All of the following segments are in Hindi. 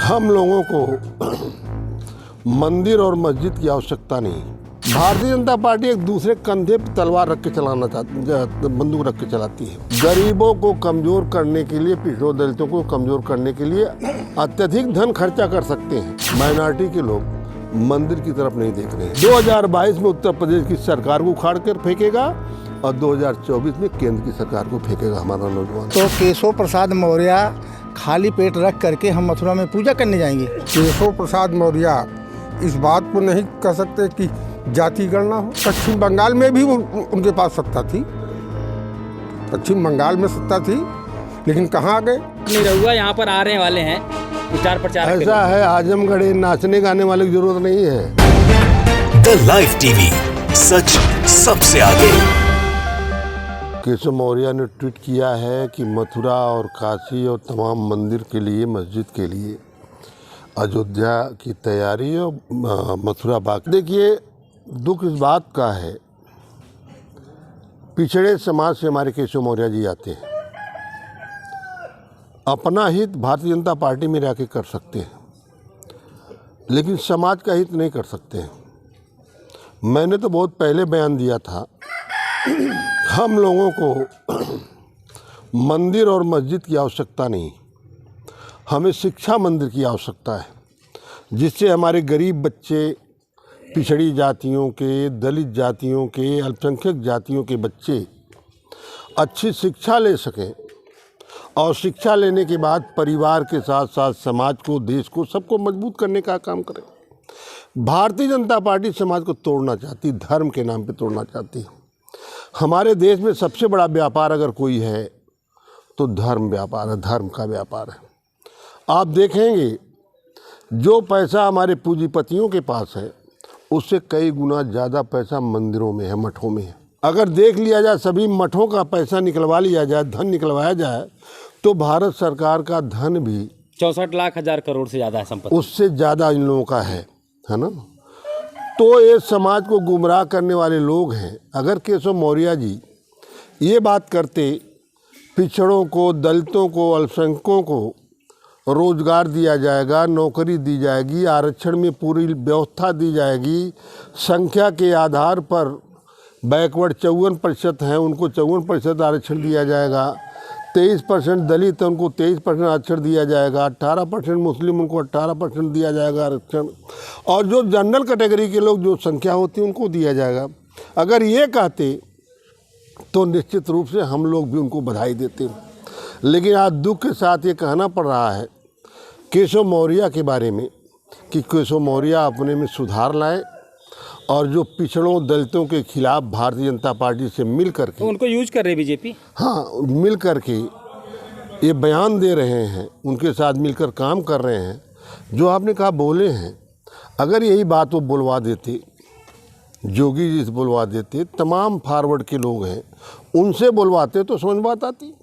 हम लोगों को मंदिर और मस्जिद की आवश्यकता नहीं। भारतीय जनता पार्टी एक दूसरे कंधे पर तलवार रख के चलाना चाहती, बंदूक रख के चलाती है। गरीबों को कमजोर करने के लिए, पिछड़ों दलितों को कमजोर करने के लिए अत्यधिक धन खर्चा कर सकते हैं। माइनॉरिटी के लोग मंदिर की तरफ नहीं देख रहे हैं। 2022 में उत्तर प्रदेश की सरकार को उखाड़ कर फेंकेगा और 2024 में केंद्र की सरकार को फेंकेगा हमारा नौजवान। तो केशव प्रसाद मौर्य खाली पेट रख करके हम मथुरा में पूजा करने जाएंगे। केशव प्रसाद मौर्य इस बात को नहीं कह सकते कि जाति गणना हो। पश्चिम बंगाल में भी उनके पास सत्ता थी, पश्चिम बंगाल में सत्ता थी, लेकिन कहाँ गए? निरहुआ यहाँ पर आने वाले हैं स्टार प्रचार। ऐसा है, आजमगढ़ नाचने गाने वाले की जरूरत नहीं है। द लाइव टीवी, सच सबसे आगे। केशव मौर्य ने ट्वीट किया है कि मथुरा और काशी और तमाम मंदिर के लिए, मस्जिद के लिए अयोध्या की तैयारी और मथुरा बाकी। देखिए, दुख इस बात का है, पिछड़े समाज से हमारे केशव मौर्य जी आते हैं। अपना हित भारतीय जनता पार्टी में रह के कर सकते हैं, लेकिन समाज का हित नहीं कर सकते हैं। मैंने तो बहुत पहले बयान दिया था, हम लोगों को मंदिर और मस्जिद की आवश्यकता नहीं, हमें शिक्षा मंदिर की आवश्यकता है, जिससे हमारे गरीब बच्चे, पिछड़ी जातियों के, दलित जातियों के, अल्पसंख्यक जातियों के बच्चे अच्छी शिक्षा ले सकें और शिक्षा लेने के बाद परिवार के साथ साथ समाज को, देश को, सबको मजबूत करने का काम करें। भारतीय जनता पार्टी समाज को तोड़ना चाहती, धर्म के नाम पे तोड़ना चाहती। हमारे देश में सबसे बड़ा व्यापार अगर कोई है तो धर्म व्यापार है, धर्म का व्यापार है। आप देखेंगे जो पैसा हमारे पूंजीपतियों के पास है उससे कई गुना ज़्यादा पैसा मंदिरों में है, मठों में है। अगर देख लिया जाए, सभी मठों का पैसा निकलवा लिया जाए, धन निकलवाया जाए, तो भारत सरकार का धन भी 64 लाख हजार करोड़ से ज़्यादा है संपत्ति, उससे ज़्यादा इन लोगों का है ना। तो ये समाज को गुमराह करने वाले लोग हैं। अगर केशव मौर्य जी ये बात करते, पिछड़ों को, दलितों को, अल्पसंख्यकों को रोजगार दिया जाएगा, नौकरी दी जाएगी, आरक्षण में पूरी व्यवस्था दी जाएगी, संख्या के आधार पर बैकवर्ड 54% हैं, उनको 54% आरक्षण दिया जाएगा, 23% दलित हैं, उनको 23% आरक्षण दिया जाएगा, 18% मुस्लिम, उनको 18% दिया जाएगा आरक्षण, और जो जनरल कैटेगरी के लोग, जो संख्या होती है, उनको दिया जाएगा। अगर ये कहते तो निश्चित रूप से हम लोग भी उनको बधाई देते। लेकिन आज दुख के साथ ये कहना पड़ रहा है केशव मौर्य के बारे में कि केशव मौर्य अपने में सुधार लाए और जो पिछड़ों, दलितों के खिलाफ भारतीय जनता पार्टी से मिल करके, तो उनको यूज कर रहे बीजेपी, हाँ, मिल करके ये बयान दे रहे हैं, उनके साथ मिलकर काम कर रहे हैं। जो आपने कहा बोले हैं, अगर यही बात वो बुलवा देते, जोगी जी से बुलवा देते, तमाम फॉरवर्ड के लोग हैं उनसे बुलवाते, तो समझ बात आती।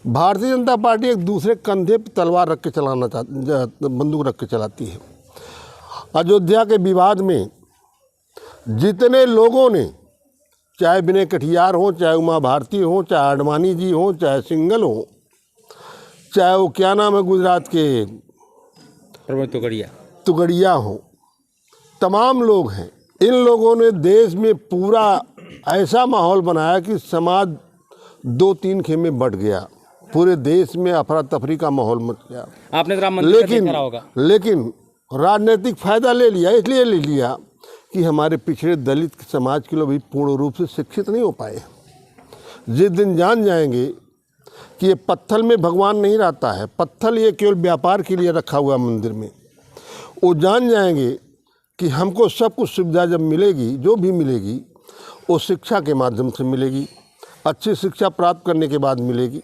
भारतीय जनता पार्टी एक दूसरे कंधे पर तलवार रख के चलाना चाहती, बंदूक रख के चलाती है। अयोध्या के विवाद में जितने लोगों ने, चाहे विनय कटियार हो, चाहे उमा भारती हो, चाहे आडवाणी जी हो, चाहे सिंगल हो, चाहे वो क्या नाम है गुजरात के तुगड़िया हो, तमाम लोग हैं। इन लोगों ने देश में पूरा ऐसा माहौल बनाया कि समाज 2-3 खेमे बढ़ गया, पूरे देश में अफरा तफरी का माहौल मच गया। आपने राम मंदिर का देखा होगा। लेकिन राजनीतिक फायदा ले लिया, इसलिए ले लिया कि हमारे पिछड़े दलित समाज के लोग भी पूर्ण रूप से शिक्षित नहीं हो पाए। जिस दिन जान जाएंगे कि ये पत्थर में भगवान नहीं रहता है, पत्थर ये केवल व्यापार के लिए रखा हुआ मंदिर में, वो जान जाएंगे कि हमको सब कुछ सुविधा जब मिलेगी, जो भी मिलेगी वो शिक्षा के माध्यम से मिलेगी, अच्छी शिक्षा प्राप्त करने के बाद मिलेगी।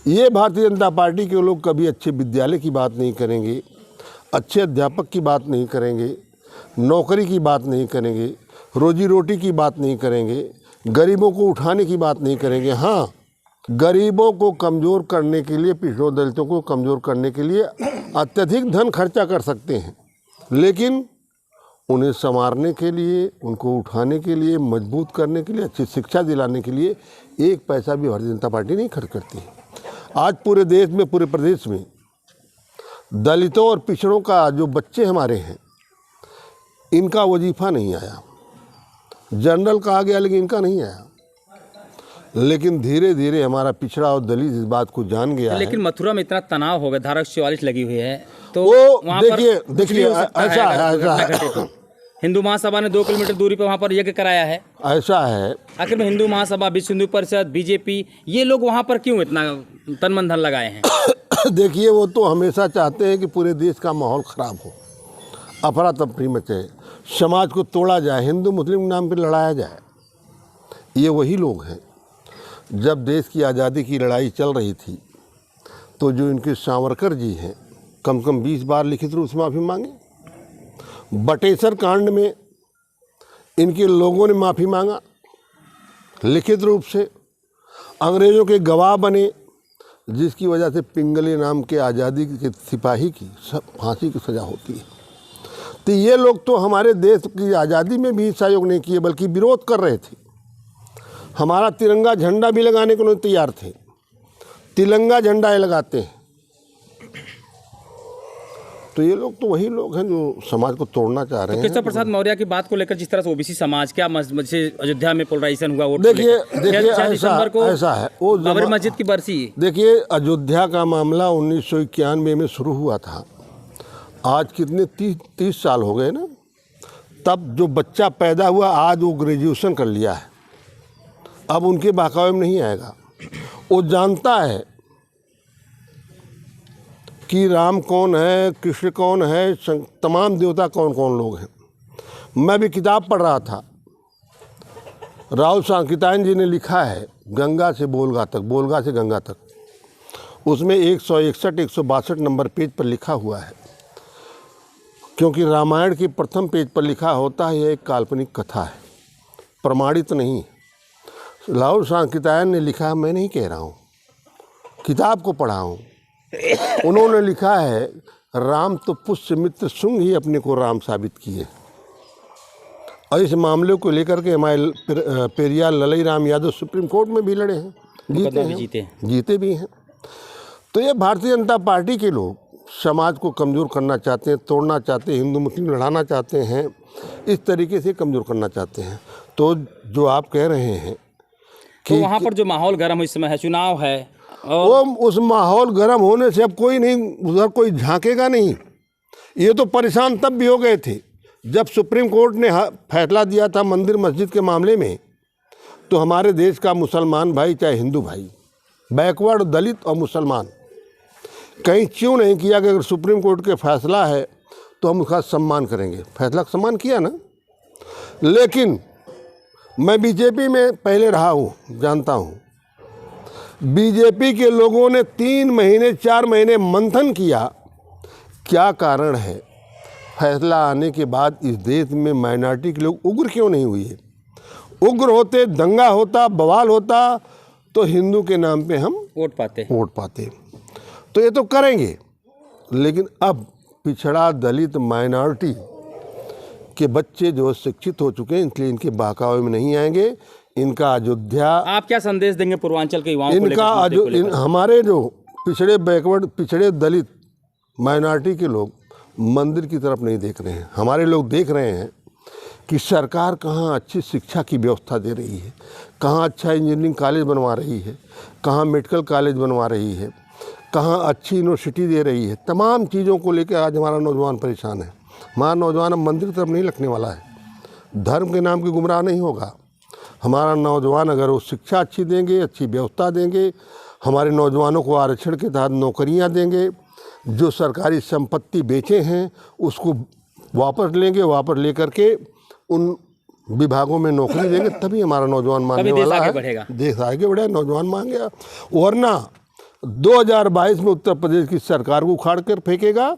ये भारतीय जनता पार्टी के लोग कभी अच्छे विद्यालय की बात नहीं करेंगे, अच्छे अध्यापक की बात नहीं करेंगे, नौकरी की बात नहीं करेंगे, रोजी रोटी की बात नहीं करेंगे, गरीबों को उठाने की बात नहीं करेंगे। हाँ, गरीबों को कमज़ोर करने के लिए, पिछड़ों दलितों को कमज़ोर करने के लिए अत्यधिक धन खर्चा कर सकते हैं, लेकिन उन्हें संवारने के लिए, उनको उठाने के लिए, मजबूत करने के लिए, अच्छी शिक्षा दिलाने के लिए एक पैसा भी भारतीय जनता पार्टी नहीं खर्च करती है। आज पूरे देश में, पूरे प्रदेश में दलितों और पिछड़ों का जो बच्चे हमारे हैं, इनका वजीफ़ा नहीं आया। जनरल कहा गया लेकिन इनका नहीं आया। लेकिन धीरे धीरे हमारा पिछड़ा और दलित इस बात को जान गया है। लेकिन मथुरा में इतना तनाव हो गया, धारा 144 लगी हुई है, तो वो वहाँ पर देखिए कुछ भी हो सकता ऐसा है, है, अगर ऐसा घटना है। घटे तो। हिंदू महासभा ने 2 किलोमीटर दूरी पर वहाँ पर यज्ञ कराया है। ऐसा है, आखिर में हिंदू महासभा, विश्व हिंदू परिषद, बीजेपी, ये लोग वहाँ पर क्यों इतना तन मन धन लगाए हैं? देखिए वो तो हमेशा चाहते हैं कि पूरे देश का माहौल ख़राब हो, अफरा तफरी मचे, समाज को तोड़ा जाए, हिंदू मुस्लिम नाम पर लड़ाया जाए। ये वही लोग हैं। जब देश की आज़ादी की लड़ाई चल रही थी तो जो इनके सावरकर जी हैं, कम से कम 20 बार लिखित रूप से माफ़ी मांगे। बटेसर कांड में इनके लोगों ने माफ़ी मांगा लिखित रूप से, अंग्रेज़ों के गवाह बने, जिसकी वजह से पिंगले नाम के आज़ादी के सिपाही की फांसी की सज़ा होती है। तो ये लोग तो हमारे देश की आज़ादी में भी सहयोग नहीं किए बल्कि विरोध कर रहे थे। हमारा तिरंगा झंडा भी लगाने को नहीं तैयार थे। तिरंगा झंडा ये लगाते हैं। तो ये लोग तो वही लोग हैं जो समाज को तोड़ना चाह रहे हैं। केशव प्रसाद मौर्य की बात को लेकर जिस तरह से ओबीसी समाज, क्या मस्जिद अयोध्या में पोलराइजेशन हुआ, वोट देखिए 6 दिसंबर को ऐसा है, वो बाबरी मस्जिद की बरसी। देखिए अयोध्या का मामला 1991 में शुरू हुआ था। आज कितने 30 साल हो गए ना। तब जो बच्चा पैदा हुआ आज वो ग्रेजुएशन कर लिया है, अब उनके बहकावे में नहीं आएगा। वो जानता है कि राम कौन है, कृष्ण कौन है, तमाम देवता कौन कौन लोग हैं। मैं भी किताब पढ़ रहा था, राहुल सांकृत्यायन जी ने लिखा है गंगा से बोलगा तक, बोलगा से गंगा तक। उसमें 161-162 नंबर पेज पर लिखा हुआ है, क्योंकि रामायण के प्रथम पेज पर लिखा होता है यह एक काल्पनिक कथा है, प्रमाणित नहीं। राहुल सांकृत्यायन ने लिखा, मैं नहीं कह रहा हूँ, किताब को पढ़ा हूँ। उन्होंने लिखा है राम तो पुष्य मित्र शुंग ही अपने को राम साबित किए। और इस मामले को लेकर के हमारे पेरियार ललई राम यादव सुप्रीम कोर्ट में भी लड़े हैं, जीते भी हैं। तो ये भारतीय जनता पार्टी के लोग समाज को कमज़ोर करना चाहते हैं, तोड़ना चाहते हैं, हिंदू मुस्लिम लड़ाना चाहते हैं, इस तरीके से कमज़ोर करना चाहते हैं। तो जो आप कह रहे हैं तो वहाँ पर जो माहौल गर्म इस समय है, चुनाव है, और वो उस माहौल गर्म होने से अब कोई नहीं, उधर कोई झांकेगा नहीं। ये तो परेशान तब भी हो गए थे जब सुप्रीम कोर्ट ने फैसला दिया था मंदिर मस्जिद के मामले में। तो हमारे देश का मुसलमान भाई चाहे हिंदू भाई, बैकवर्ड दलित और मुसलमान, कहीं क्यों नहीं किया कि अगर सुप्रीम कोर्ट के फैसला है तो हम उसका सम्मान करेंगे। फैसला का सम्मान किया ना। लेकिन मैं बीजेपी में पहले रहा हूँ, जानता हूँ। बीजेपी के लोगों ने 3 महीने 4 महीने मंथन किया। क्या कारण है? फैसला आने के बाद इस देश में माइनॉरिटी के लोग उग्र क्यों नहीं हुए? उग्र होते, दंगा होता, बवाल होता तो हिंदू के नाम पे हम वोट पाते। तो ये तो करेंगे। लेकिन अब पिछड़ा, दलित, माइनॉरिटी के बच्चे जो शिक्षित हो चुके हैं, इसलिए इनके बहकावे में नहीं आएंगे। इनका अयोध्या, आप क्या संदेश देंगे पूर्वांचल के युवाओं को इनका हमारे जो पिछड़े, बैकवर्ड, पिछड़े दलित माइनॉरिटी के लोग मंदिर की तरफ नहीं देख रहे हैं। हमारे लोग देख रहे हैं कि सरकार कहाँ अच्छी शिक्षा की व्यवस्था दे रही है, कहाँ अच्छा इंजीनियरिंग कॉलेज बनवा रही है, कहाँ मेडिकल कॉलेज बनवा रही है, कहाँ अच्छी यूनिवर्सिटी दे रही है। तमाम चीज़ों को लेकर आज हमारा नौजवान परेशान है। हमारा नौजवान अब मंदिर की तरफ नहीं लगने वाला है, धर्म के नाम की गुमराह नहीं होगा। हमारा नौजवान अगर वो शिक्षा अच्छी देंगे, अच्छी व्यवस्था देंगे, हमारे नौजवानों को आरक्षण के तहत नौकरियां देंगे, जो सरकारी संपत्ति बेचे हैं उसको वापस लेंगे, वापस लेकर के उन विभागों में नौकरी देंगे, तभी हमारा नौजवान मानने वाला है, देश आगे बढ़ेगा, नौजवान मांगेगा। वरना 2022 में उत्तर प्रदेश की सरकार को उखाड़ कर फेंकेगा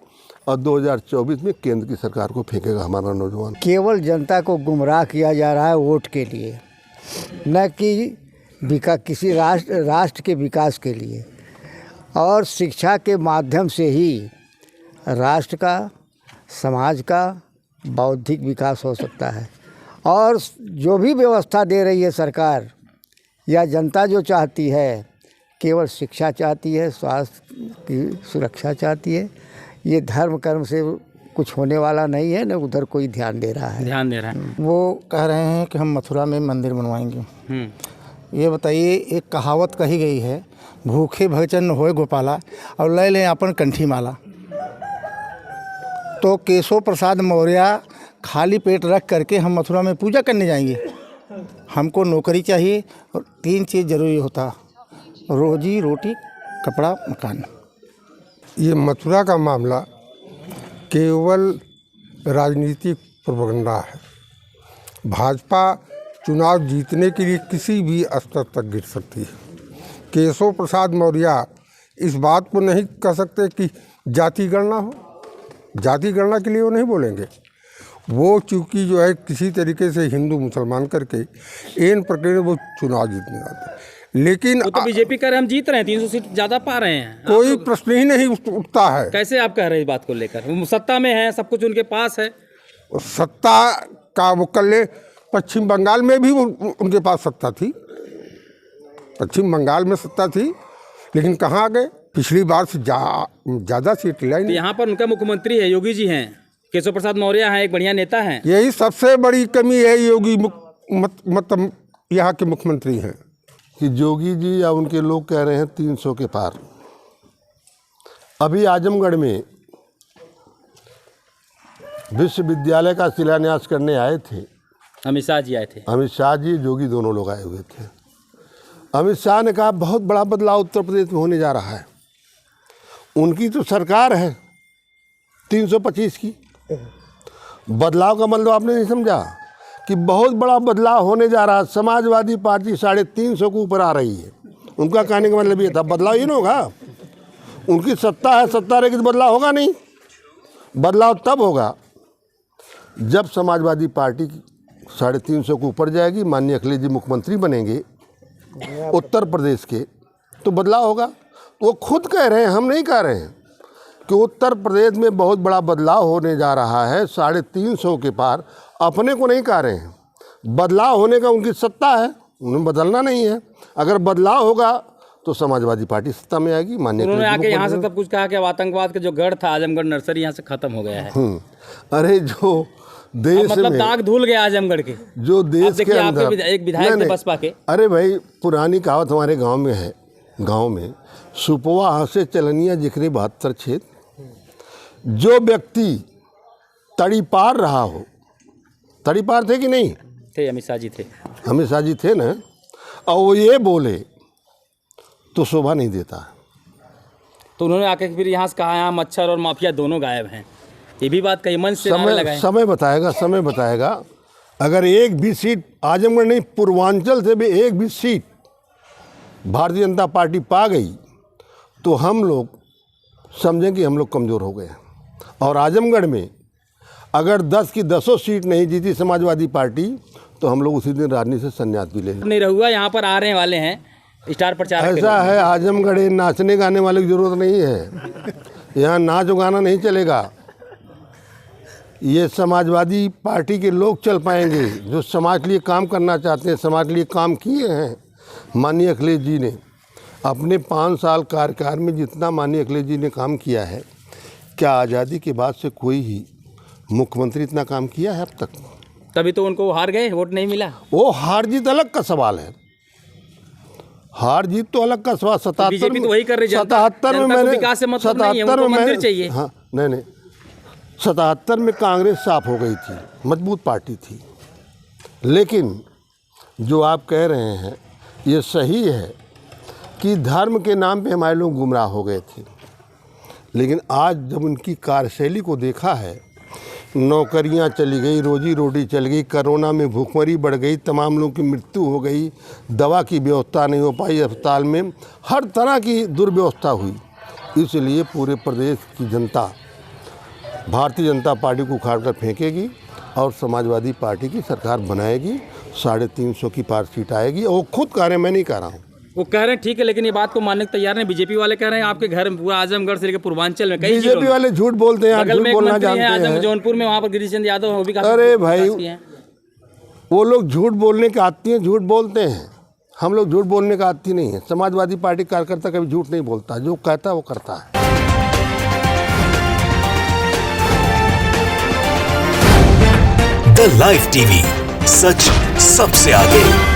और 2024 में केंद्र की सरकार को फेंकेगा हमारा नौजवान। केवल जनता को गुमराह किया जा रहा है वोट के लिए, न कि किसी राष्ट्र के विकास के लिए। और शिक्षा के माध्यम से ही राष्ट्र का, समाज का बौद्धिक विकास हो सकता है। और जो भी व्यवस्था दे रही है सरकार या जनता जो चाहती है, केवल शिक्षा चाहती है, स्वास्थ्य की सुरक्षा चाहती है, ये धर्म कर्म से कुछ होने वाला नहीं है, न उधर कोई ध्यान दे रहा है। ध्यान दे रहा है। वो कह रहे हैं कि हम मथुरा में मंदिर बनवाएंगे। ये बताइए, एक कहावत कही गई है, भूखे भजन न होए गोपाला और ले लें अपन कंठी माला। तो केशव प्रसाद मौर्य खाली पेट रख करके हम मथुरा में पूजा करने जाएंगे? हमको नौकरी चाहिए और 3 चीज़ ज़रूरी होता, रोजी रोटी कपड़ा मकान। ये मथुरा का मामला केवल राजनीतिक प्रोपेगेंडा है। भाजपा चुनाव जीतने के लिए किसी भी स्तर तक गिर सकती है। केशव प्रसाद मौर्य इस बात को नहीं कह सकते कि जाति गणना हो। जाति गणना के लिए वो नहीं बोलेंगे। वो चूँकि जो है किसी तरीके से हिंदू मुसलमान करके इन प्रक्रिया वो चुनाव जीतने जाते हैं। लेकिन वो तो बीजेपी कह रहे हैं हम जीत रहे हैं, 300 सीट ज़्यादा पा रहे हैं। कोई प्रश्न ही नहीं उठता है। कैसे आप कह रहे हैं इस बात को लेकर? वो सत्ता में है, सब कुछ उनके पास है। सत्ता का वो कर ले, पश्चिम बंगाल में भी उनके पास सत्ता थी। पश्चिम बंगाल में सत्ता थी, लेकिन कहाँ गए? पिछली बार से ज़्यादा सीट लाई तो नहीं। यहाँ पर उनका मुख्यमंत्री है, योगी जी हैं, केशव प्रसाद मौर्य हैं, एक बढ़िया नेता हैं। यही सबसे बड़ी कमी है। योगी मतलब यहाँ के मुख्यमंत्री हैं कि जोगी जी या उनके लोग कह रहे हैं 300 के पार। अभी आजमगढ़ में विश्वविद्यालय का शिलान्यास करने आए थे, अमित शाह जी आए थे। अमित शाह जी, जोगी दोनों लोग आए हुए थे। अमित शाह ने कहा बहुत बड़ा बदलाव उत्तर प्रदेश में होने जा रहा है। उनकी तो सरकार है 325 की। बदलाव का मतलब आपने नहीं समझा कि बहुत बड़ा बदलाव होने जा रहा है। समाजवादी पार्टी 350 के ऊपर आ रही है। उनका कहने का मतलब ये था बदलाव ये ना होगा। उनकी सत्ता है, सत्ता रहेगी तो बदलाव होगा नहीं। बदलाव तब होगा जब समाजवादी पार्टी 350 के ऊपर जाएगी, माननीय अखिलेश जी मुख्यमंत्री बनेंगे उत्तर प्रदेश के, तो बदलाव होगा। वो खुद कह रहे हैं, हम नहीं कह रहे हैं कि उत्तर प्रदेश में बहुत बड़ा बदलाव होने जा रहा है 350 के पार। अपने को नहीं कह रहे हैं। बदलाव होने का उनकी सत्ता है, उन्हें बदलना नहीं है। अगर बदलाव होगा तो समाजवादी पार्टी सत्ता में आएगी। माननीय उन्होंने आके यहाँ से तब कुछ कहा कि आतंकवाद का जो गढ़ था आजमगढ़ नर्सरी यहाँ से खत्म हो गया है। अरे जो देश मतलब में दाग धुल गया आजमगढ़ के, जो देश के अंदर एक विधायक थे बसपा के। अरे भाई, पुरानी कहावत हमारे गांव में है, गांव में सुपवा हंसे चलनिया जिक्रे 72 छेद। जो व्यक्ति तड़ी पार रहा हो, तड़ी पार थे कि नहीं थे? अमित शाह जी थे। अमित शाह जी थे ना, और वो ये बोले तो शोभा नहीं देता। तो उन्होंने आके फिर यहाँ से कहा यहाँ मच्छर और माफिया दोनों गायब हैं। ये भी बात कही, मंच से नारे लगाए। समय बताएगा, समय बताएगा। अगर एक भी सीट आजमगढ़ नहीं, पूर्वांचल से भी एक भी सीट भारतीय जनता पार्टी पा गई तो हम लोग समझें कि हम लोग कमज़ोर हो गए। और आजमगढ़ में अगर 10 की 10 सीट नहीं जीती समाजवादी पार्टी तो हम लोग उसी दिन राजनीति से संन्यास भी ले लें। नहीं रहुआ यहाँ पर आने वाले हैं स्टार प्रचारक। ऐसा है, आजमगढ़ नाचने गाने वाले की ज़रूरत नहीं है। यहाँ नाच गाना नहीं चलेगा। ये समाजवादी पार्टी के लोग चल पाएंगे जो समाज के लिए काम करना चाहते हैं, समाज के लिए काम किए हैं। माननीय अखिलेश जी ने अपने 5 साल कार्यकाल में जितना माननीय अखिलेश जी ने काम किया है, क्या आज़ादी के बाद से कोई ही मुख्यमंत्री इतना काम किया है अब तक? तभी तो उनको हार गए, वोट नहीं मिला। वो हार जीत अलग का सवाल है। हार जीत तो अलग का सवाल। 77 तो वही कर रही है। 77 में मैंने विकास से मतलब नहीं है, उनको मंदिर चाहिए। हाँ, नहीं 77 में कांग्रेस साफ हो गई थी, मजबूत पार्टी थी। लेकिन जो आप कह रहे हैं ये सही है कि धर्म के नाम पे हमारे लोग गुमराह हो गए थे। लेकिन आज जब उनकी कार्यशैली को देखा है, नौकरियां चली गई, रोजी रोटी चल गई, कोरोना में भूखमरी बढ़ गई, तमाम लोगों की मृत्यु हो गई, दवा की व्यवस्था नहीं हो पाई अस्पताल में, हर तरह की दुर्व्यवस्था हुई। इसलिए पूरे प्रदेश की जनता भारतीय जनता पार्टी को उखाड़ कर फेंकेगी और समाजवादी पार्टी की सरकार बनाएगी। 350 की पार सीट आएगी। और वो खुद कह रहे हैं, मैं नहीं कह रहा हूँ। वो कह रहे हैं ठीक है, लेकिन ये बात को मानने को तैयार नहीं। बीजेपी वाले कह रहे हैं आपके घर पूरा आजमगढ़ से लेकर पूर्वांचल में कई बीजेपी वाले झूठ बोलते हैं, बगल झूठ में एक बोलना मंत्री हैं जानते हैं। जौनपुर में, वहाँ पर गिरीश चंद्र यादव, वो भी काफी अरे भाई, विकास किए हैं। वो लोग झूठ बोलने के आती हैं, झूठ बोलते हैं। हम लोग झूठ बोलने का आती नहीं है। समाजवादी पार्टी कार्यकर्ता कभी झूठ नहीं बोलता, जो कहता है वो करता है। द लाइव टीवी, सच सबसे आगे।